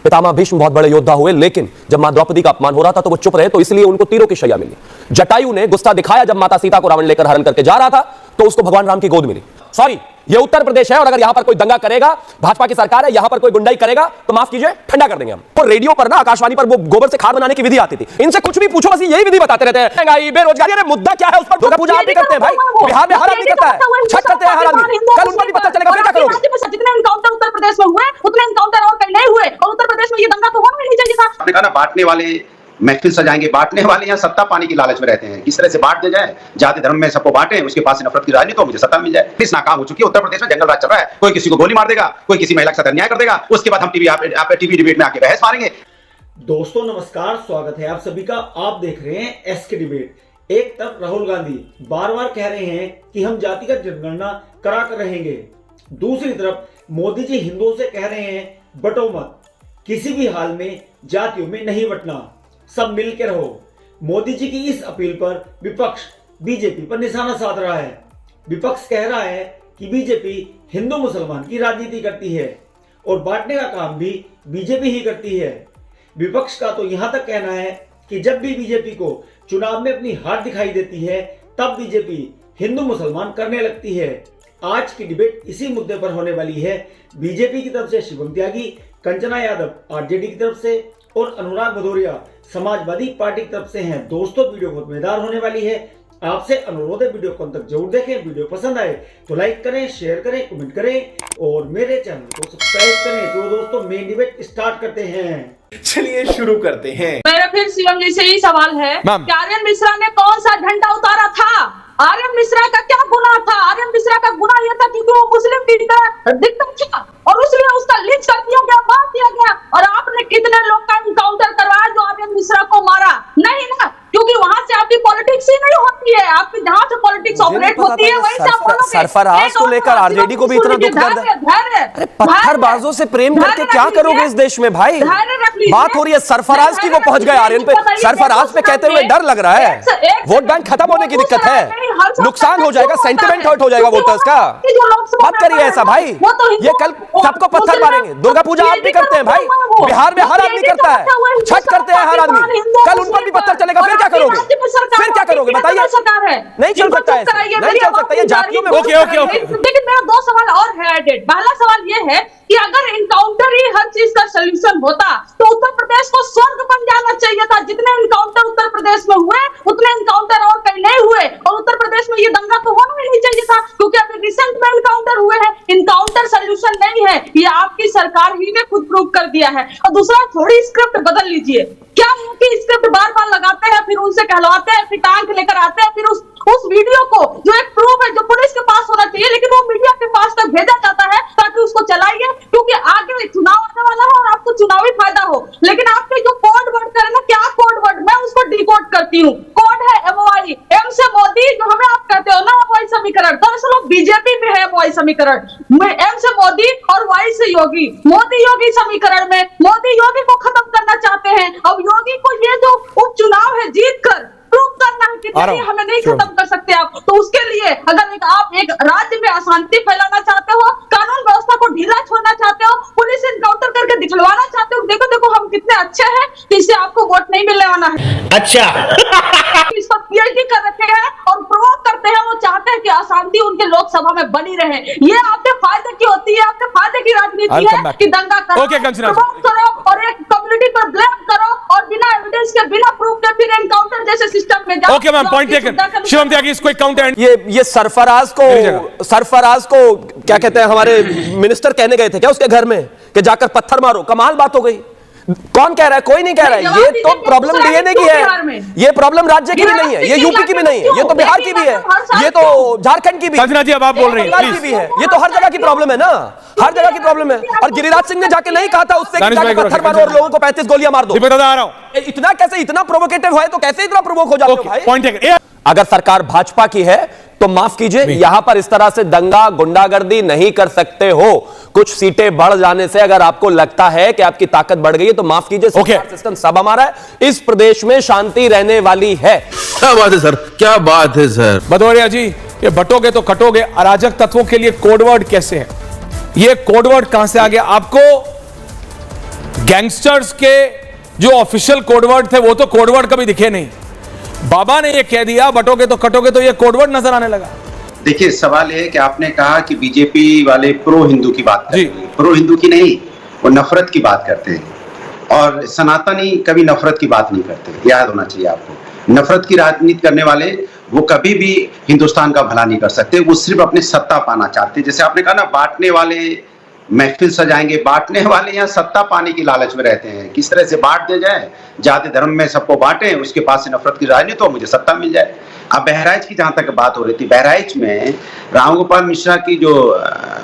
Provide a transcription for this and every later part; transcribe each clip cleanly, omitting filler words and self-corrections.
पितामह भीष्म बहुत बड़े योद्धा हुए, लेकिन जब मां द्रौपदी का अपमान हो रहा था तो वो चुप रहे, तो इसलिए उनको तीरों की शैया मिली। जटायु ने गुस्सा दिखाया जब माता सीता को रावण लेकर हरण करके जा रहा था, तो उसको भगवान राम की गोद मिली। सॉरी, ये उत्तर प्रदेश है, और अगर यहां पर कोई दंगा करेगा, भाजपा की सरकार है, यहां पर कोई गुंडाई करेगा तो माफ कीजिए, ठंडा कर देंगे हम। और रेडियो पर ना, आकाशवाणी पर वो गोबर से खाद बनाने की विधि आती थी, इनसे कुछ भी पूछो बस यही विधि बताते रहते हैं। महंगाई, बेरोजगारी, अरे मुद्दा क्या है उस पर? दुर्गा पूजा आप भी करते हैं भाई, बिहार में हर आदमी करता है, छठ करते हैं हर आदमी, कल उन पर भी पता चलेगा, फिर क्या करोगे? जितने एनकाउंटर उत्तर प्रदेश में हुए उतने एनकाउंटर और कहीं नहीं हुए, और उत्तर प्रदेश में ये दंगा तो होना नहीं चाहिए था। आपने कहा ना, बांटने वाले महफिल सजाएंगे, बांटने वाले यहाँ सत्ता पाने की लालच में रहते हैं। किस तरह से बांट दे जाए, जाति धर्म में सबको बांटे, उसके पास से नफरत की राजनीति हो, मुझे सत्ता मिल जाए। इस नाकाम हो चुकी है उत्तर प्रदेश में, जंगल राज चल रहा है। कोई किसी को गोली मार देगा, कोई किसी महिला के साथ अन्याय कर देगा, उसके बाद हम टीवी डिबेट में आके बहस मारेंगे। दोस्तों नमस्कार, स्वागत है आप सभी का। आप देख रहे हैं एसके डिबेट। एक तरफ राहुल गांधी बार बार कह रहे हैं कि हम जातिगत जनगणना करा कर रहेंगे, दूसरी तरफ मोदी जी हिंदुओं से कह रहे हैं बटो मत, किसी भी हाल में जातियों में नहीं बंटना, सब मिल के रहो। मोदी जी की इस अपील पर विपक्ष बीजेपी पर निशाना साध रहा है। विपक्ष कह रहा है कि बीजेपी हिंदू मुसलमान की राजनीति करती है और बांटने का काम भी बीजेपी ही करती है। विपक्ष का तो यहां तक कहना है कि जब भी बीजेपी को चुनाव में अपनी हार दिखाई देती है, तब बीजेपी हिंदू मुसलमान करने लगती है। आज की डिबेट इसी मुद्दे पर होने वाली है। बीजेपी की तरफ से शिवम त्यागी, कंचना यादव आरजेडी की तरफ से और अनुराग भदौरिया समाजवादी पार्टी की तरफ से हैं। दोस्तों वीडियो बहुत मजेदार होने वाली है। आपसे अनुरोध है वीडियो को अंत तक जरूर देखें। वीडियो पसंद आए तो लाइक करें, शेयर करें, कमेंट करें और मेरे चैनल को सब्सक्राइब करें। तो दोस्तों मेन डिबेट स्टार्ट करते हैं। चलिए शुरू करते हैं। मेरा फिर सीएम जी से ही सवाल है कि आर्यन मिश्रा ने कौन सा झंडा उतारा था? आर्यन मिश्रा का क्या गुनाह था? आर्यन मिश्रा का गुनाह यह था कि वो मुस्लिम की तरह दिखता था और इसलिए उसका लिंच कर दिया गया, मार दिया गया। और आपने कितने लोग का एनकाउंटर करवाया जो आर्यन मिश्रा को मारा? नहीं ना, क्योंकि वहां से आपकी पॉलिटिक्स ही नहीं होती है। आपकी जहां से पॉलिटिक्स ऑपरेट होती है वहीं से आप बोलोगे। सरफराज को लेकर आरजेडी को भी इतना दुख दर्द है। अरे पत्थरबाजों से प्रेम करके क्या करोगे इस देश में भाई? बात हो रही है सरफराज की, वो पहुंच गए आर्यन पे। सरफराज पे कहते हुए डर लग रहा है। वोट बैंक खत्म होने की दिक्कत है, नुकसान हो जाएगा, सेंटिमेंट हर्ट हो जाएगा वोटर्स का। मत करिए ऐसा भाई, ये कल सबको पत्थर मारेंगे। दुर्गा पूजा आप भी करते हैं भाई, बिहार में हर आदमी करता है, छठ करते हैं हर आदमी, कल उन पर भी पत्थर चलेगा, फिर क्या करोगे? फिर क्या करोगे बताइए? नहीं चल सकता है, नहीं चल सकता ये जातियों में। ओके ओके ओके, लेकिन मेरा दो सवाल और है एडेड। पहला सवाल ये है कि अगर एनकाउंटर ही हर चीज का सॉल्यूशन होता तो उत्तर प्रदेश को स्वर्ग बन जाना चाहिए था। जितने एनकाउंटर उत्तर प्रदेश में हुए उतने एनकाउंटर और कहीं नहीं हुए, और उत्तर प्रदेश में ये दंगा तो होना ही नहीं चाहिए था, क्योंकि अभी रिसेंट में एनकाउंटर हुए हैं। एनकाउंटर सॉल्यूशन नहीं है, ये आपकी सरकार ही ने खुद प्रूव कर दिया है। और दूसरा, थोड़ी स्क्रिप्ट बदल लीजिए। क्या उनकी स्क्रिप्ट बार बार लगाते हैं, फिर उनसे कहलवाते हैं, फिर टांग लेकर आते हैं, फिर उस वीडियो को जो एक प्रूफ है, जो पुलिस के पास होना चाहिए, लेकिन वो मीडिया के पास तक भेजा जाता है ताकि उसको चलाइए, क्योंकि आगे चुनाव आने वाला है और आपको चुनावी फायदा हो। लेकिन आपके जो कोड वर्ड करें ना, क्या कोड वर्ड, मैं उसको डिकोड करती हूँ। कोड है एमओआई, एम से मोदी, जो हमें आप कहते हो ना एमओआई समीकरण, दरअसल बीजेपी में है एमओआई समीकरण। एम से मोदी और वाई से योगी, मोदी योगी समीकरण में मोदी योगी को खत्म करना चाहते हैं। अब योगी को ये जो उपचुनाव है जीत कर प्रूव करना है कि नहीं, हमें नहीं खत्म कर सकते आप। तो उसके लिए अगर आप एक राज्य में अशांति फैलाना चाहते हो, कानून व्यवस्था को ढीला छोड़ना चाहते हो, पुलिस एनकाउंटर करके दिखलवाना चाहते हो, देखो देखो हम कितने अच्छे हैं, इससे आपको वोट नहीं मिलने वाला है। अच्छा इस पर पीएचडी कर रखे हैं और प्रोवोक करते हैं। वो चाहते हैं कि अशांति उनके लोकसभा में बनी रहे। ये आपके फायदे की होती है, आपके फायदे की राजनीति है कि दंगा करो, प्रोवोक करो और एक कम्युनिटी पर ब्लेम करो और बिना एविडेंस के, बिना प्रूफ के फिर एनकाउंटर जैसे सिस्टम में जाओ। Okay ma'am, point taken. Shivam Tyagi इसको एक काउंटर। ये सरफराज को क्या कहते हैं, हमारे मिनिस्टर कहने गए थे क्या उसके घर में कि जाकर पत्थर मारो? कमाल बात हो गई। कौन कह रहा है? कोई नहीं कह रहा है। ये तो प्रॉब्लम डीएनए की है, ये प्रॉब्लम राज्य की भी नहीं है, ये यूपी की भी नहीं है, ये तो बिहार की भी है, ये तो झारखंड की भी, संजना जी अब आप बोल रही हैं, भी है। ये तो हर जगह की प्रॉब्लम है ना, हर जगह की प्रॉब्लम है। और गिरिराज सिंह ने जाके नहीं कहा था उससे कि जाके पत्थर मारो और लोगों को 35 गोलियां मार दो। आ रहा हूं, इतना कैसे, इतना प्रोवोकेटिव है तो कैसे इतना प्रोवोक हो जाते हो भाई? Point taken. अगर सरकार भाजपा की है तो माफ कीजिए, यहां पर इस तरह से दंगा गुंडागर्दी नहीं कर सकते हो। कुछ सीटें बढ़ जाने से अगर आपको लगता है कि आपकी ताकत बढ़ गई है तो माफ कीजिए, सिस्टम सब हमारा है। इस प्रदेश में शांति रहने वाली है। क्या बात है सर, क्या बात है सर। भदौरिया जी, ये बटोगे तो कटोगे। अराजक तत्वों के लिए कोडवर्ड कैसे है? ये कोडवर्ड कहां से आ गया? आपको गैंगस्टर्स के जो ऑफिशियल कोडवर्ड थे वो तो कोडवर्ड कभी दिखे नहीं। बाबा ने ये कह दिया बटोगे तो कटोगे, तो ये कोडवर्ड नजर आने लगा। देखिए, सवाल ये है कि आपने कहा कि बीजेपी वाले प्रो हिंदू की बात करते जी। हैं। प्रो हिंदू की नहीं, वो नफरत की बात करते हैं। और सनातनी कभी नफरत की बात नहीं करते, याद होना चाहिए आपको। नफरत की राजनीति करने वाले वो कभी भी हिंदुस्तान का भला नहीं कर सकते, वो सिर्फ अपनी सत्ता पाना चाहते हैं। जैसे आपने कहा ना, बांटने वाले महफिल सजाएंगे, बांटने वाले यहाँ सत्ता पाने की लालच में रहते हैं। किस तरह से बांट दिया जाए, जाति धर्म में सबको बांटे, उसके पास से नफरत की राजनीति हो, मुझे सत्ता मिल जाए। अब बहराइच की जहां तक बात हो रही थी, बहराइच में रामगोपाल मिश्रा की जो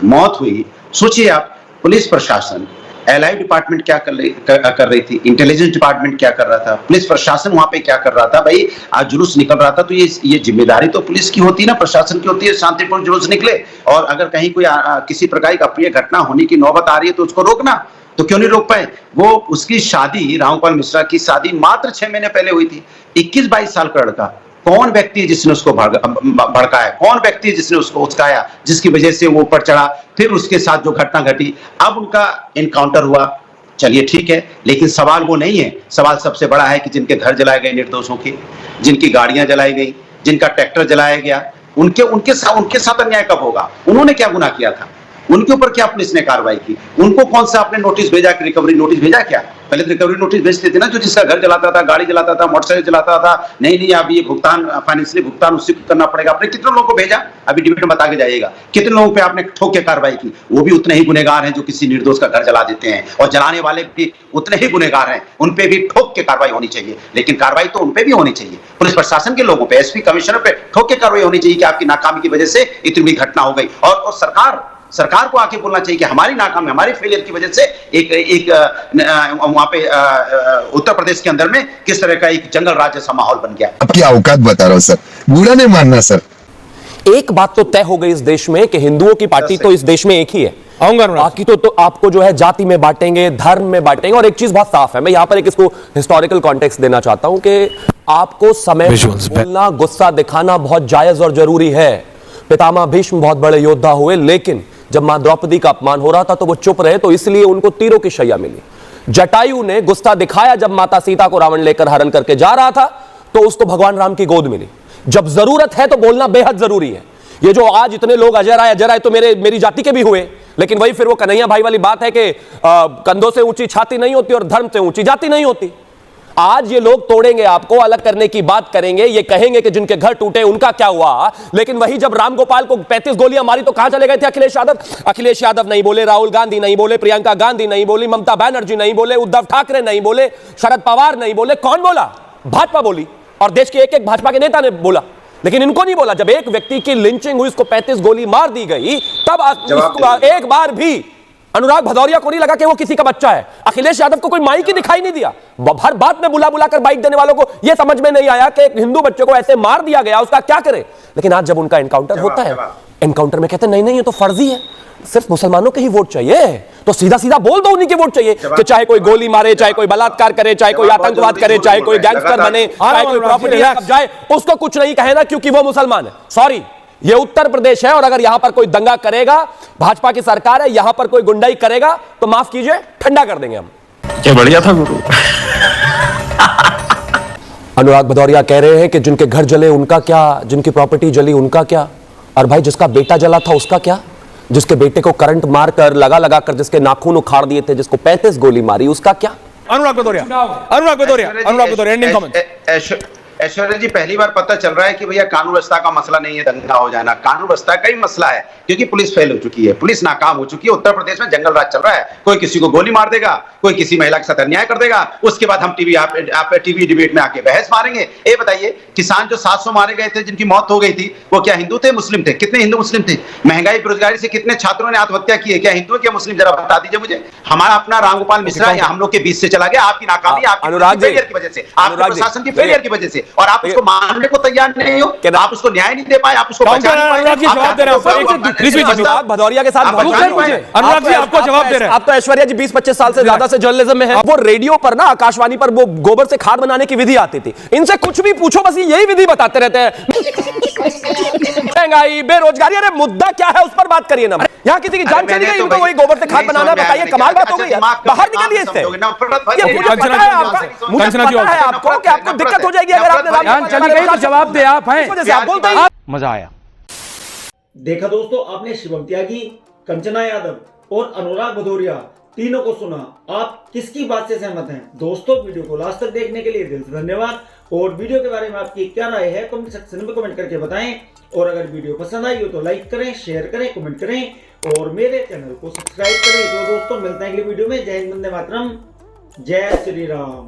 मौत हुई, सोचिए आप, पुलिस प्रशासन, एलआई डिपार्टमेंट क्या कर रही थी, इंटेलिजेंस डिपार्टमेंट क्या कर रहा था, पुलिस प्रशासन वहां पे क्या कर रहा था। भाई आज जुलूस निकल रहा था तो ये जिम्मेदारी तो पुलिस की होती है ना, प्रशासन की होती है, शांतिपूर्ण जुलूस निकले। और अगर कहीं कोई किसी प्रकार की अप्रिय घटना होने की नौबत आ रही है तो उसको रोकना, तो क्यों नहीं रोक पाए। वो उसकी शादी, रामगोपाल मिश्रा की शादी मात्र 6 महीने पहले हुई थी। 21-22 साल का लड़का, कौन व्यक्ति है जिसने उसको भड़काया, कौन व्यक्ति है जिसने उसको उचकाया, जिसकी वजह से वो ऊपर चढ़ा, फिर उसके साथ जो घटना घटी, अब उनका एनकाउंटर हुआ, चलिए ठीक है। लेकिन सवाल वो नहीं है, सवाल सबसे बड़ा है कि जिनके घर जलाए गए निर्दोषों के, जिनकी गाड़ियां जलाई गई, जिनका ट्रैक्टर जलाया गया, उनके साथ अन्याय कब होगा। उन्होंने क्या गुनाह किया था, उनके ऊपर क्या पुलिस ने कार्रवाई की, उनको कौन सा आपने नोटिस भेजा, रिकवरी नोटिस भेजा क्या। पहले तो रिकवरी नोटिस भेजते थे ना, जो जिसका घर जलाता था, गाड़ी जलाता था, मोटरसाइकिल जलाता था, नहीं अब ये भुगतान, फाइनेंशियली भुगतान उससे करना पड़ेगा। आपने कितने लोगों को भेजा, अभी डिबेट में बता के जाइएगा, कितने लोगों पे आपने ठोक के कार्रवाई की। वो भी उतने ही गुनहगार हैं जो किसी निर्दोष का घर जला देते हैं, और जलाने वाले भी उतने ही गुनहगार हैं, उन पे भी ठोक के कार्रवाई होनी चाहिए। लेकिन कार्रवाई तो उन पे भी होनी चाहिए, पुलिस प्रशासन के लोगों पे, एसपी कमिश्नर पे ठोक के कार्रवाई होनी चाहिए कि आपकी नाकामी की वजह से इतनी बड़ी घटना हो गई। और सरकार को आके बोलना चाहिए कि हमारी नाकामी, हमारी फेलियर की वजह से एक वहां पे उत्तर प्रदेश के अंदर में किस तरह का एक जंगल राज्य सा माहौल बन गया। आपकी औकात बता रहा हूं सर, बुरा नहीं मानना सर। एक बात तो तय हो गई इस देश में कि हिंदुओं की पार्टी तो इस देश में एक ही है, आऊंगा बाकी तो आपको जो है जाति में बांटेंगे, धर्म में बांटेंगे। और एक चीज बहुत साफ है, मैं यहां पर एक इसको हिस्टोरिकल कॉन्टेक्स्ट देना चाहता हूं कि आपको समय बोलना, गुस्सा दिखाना बहुत जायज और जरूरी है। पितामह भीष्म बहुत बड़े योद्धा हुए, लेकिन जब मां द्रौपदी का अपमान हो रहा था तो वो चुप रहे, तो इसलिए उनको तीरों की शैया मिली। जटायु ने गुस्सा दिखाया जब माता सीता को रावण लेकर हरण करके जा रहा था, तो उसको भगवान राम की गोद मिली। जब जरूरत है तो बोलना बेहद जरूरी है। ये जो आज इतने लोग अजय राय तो मेरी जाति के भी हुए, लेकिन वही फिर वो कन्हैया भाई वाली बात है कि कंधों से ऊंची छाती नहीं होती और धर्म से ऊंची जाति नहीं होती। आज ये लोग तोड़ेंगे, आपको अलग करने की बात करेंगे, ये कहेंगे कि जिनके घर टूटे उनका क्या हुआ। लेकिन वही जब रामगोपाल को 35 गोलियां मारी तो कहां चले गए थे अखिलेश यादव। अखिलेश यादव नहीं बोले, राहुल गांधी नहीं बोले, प्रियंका गांधी नहीं बोली, ममता बनर्जी नहीं बोले, उद्धव ठाकरे नहीं बोले, शरद पवार नहीं बोले। कौन बोला? भाजपा बोली, और देश के एक भाजपा के नेता ने बोला, लेकिन इनको नहीं बोला। जब एक व्यक्ति की लिंचिंग हुई, उसको 35 गोली मार दी गई, तब एक बार भी अनुराग भदौरिया को नहीं लगा कि वो किसी का बच्चा है। अखिलेश यादव को कोई माई की दिखाई नहीं दिया। हर बात में बुला कर बाइट देने वालों को यह समझ में नहीं आया कि एक हिंदू बच्चे को ऐसे मार दिया गया, उसका क्या करे। लेकिन आज जब उनका एनकाउंटर होता है, एनकाउंटर में कहते हैं नहीं ये तो फर्जी है, सिर्फ मुसलमानों के ही वोट चाहिए, तो सीधा बोल दो उन्हीं के वोट चाहिए कि चाहे कोई गोली मारे, चाहे कोई बलात्कार करे, चाहे कोई आतंकवाद करे, चाहे कोई गैंगस्टर बने, चाहे कोई प्रॉपर्टी जाए, उसको कुछ नहीं कहना क्योंकि वो मुसलमान है। सॉरी, ये उत्तर प्रदेश है, और अगर यहां पर कोई दंगा करेगा, भाजपा की सरकार है, यहां पर कोई गुंडाई करेगा तो माफ कीजिए, ठंडा कर देंगे हम। क्या बढ़िया था गुरु। अनुराग भदौरिया कह रहे हैं कि जिनके घर जले उनका क्या, जिनकी प्रॉपर्टी जली उनका क्या, और भाई जिसका बेटा जला था उसका क्या, जिसके बेटे को करंट मारकर लगा कर जिसके नाखून उखाड़ दिए थे, जिसको 35 गोली मारी, उसका क्या। अनुराग भदौरिया एंडिंग कमेंट। ऐश्वर्या जी, पहली बार पता चल रहा है कि भैया कानून व्यवस्था का मसला नहीं है दंगा हो जाना, कानून व्यवस्था का ही मसला है, क्योंकि पुलिस फेल हो चुकी है, पुलिस नाकाम हो चुकी है। उत्तर प्रदेश में जंगल राज चल रहा है, कोई किसी को गोली मार देगा, कोई किसी महिला के साथ अन्याय कर देगा, उसके बाद हम टीवी डिबेट में आके बहस मारेंगे। ये बताइए, किसान जो 700 मारे गए थे, जिनकी मौत हो गई थी, वो क्या हिंदू थे, मुस्लिम थे? कितने हिंदू मुस्लिम थे? महंगाई बेरोजगारी से कितने छात्रों ने आत्महत्या की है, क्या हिंदू क्या मुस्लिम? जरा बता दीजिए मुझे। हमारा अपना रामगोपाल मिश्रा हम लोग के बीच से चला गया, आपकी नाकामी, आपकी फेलियर की वजह से, आपके प्रशासन की फेलियर की वजह से। और आप उसको मानने को तैयार नहीं हो, आप उसको न्याय नहीं दे पाए, आप उसको बचा नहीं पाए। अनुराग जी जवाब दे रहे हैं भदौरिया के साथ अनुराग जी आपको जवाब दे रहे हैं। आप तो ऐश्वर्या जी 20-25 साल से ज्यादा से जर्नलिज्म में है। वो रेडियो पर ना, आकाशवाणी पर वो गोबर से खाद बनाने की विधि आती थी। इनसे कुछ भी पूछो बस यही विधि बताते रहते हैं। महंगाई, बेरोजगारी, अरे मुद्दा क्या है उस पर बात करिए ना। यहाँ किसी की जान चली गई, इनको वही गोबर से खाद बनाना, बताइए कमाल बात हो गई। बाहर निकलिए इससे। आपको क्या आपको दिक्कत हो जाएगी अगर आपने चली गई तो जवाब दे आप हैं, आप बोलते हैं। मजा आया। देखा दोस्तों, आपने शिवम त्यागी, कंचना यादव और अनुराग भदौरिया तीनों को सुना। आप किसकी बात से सहमत हैं? दोस्तों, वीडियो को लास्ट तक देखने के लिए दिल से धन्यवाद। और वीडियो के बारे में आपकी क्या राय है कमेंट सेक्शन में कमेंट करके बताएं। और अगर वीडियो पसंद आई हो तो लाइक करें, शेयर करें, कमेंट करें और मेरे चैनल को सब्सक्राइब करें। तो दोस्तों, मिलते हैं अगली वीडियो में। जय हिंद, वंदे मातरम, जय श्री राम।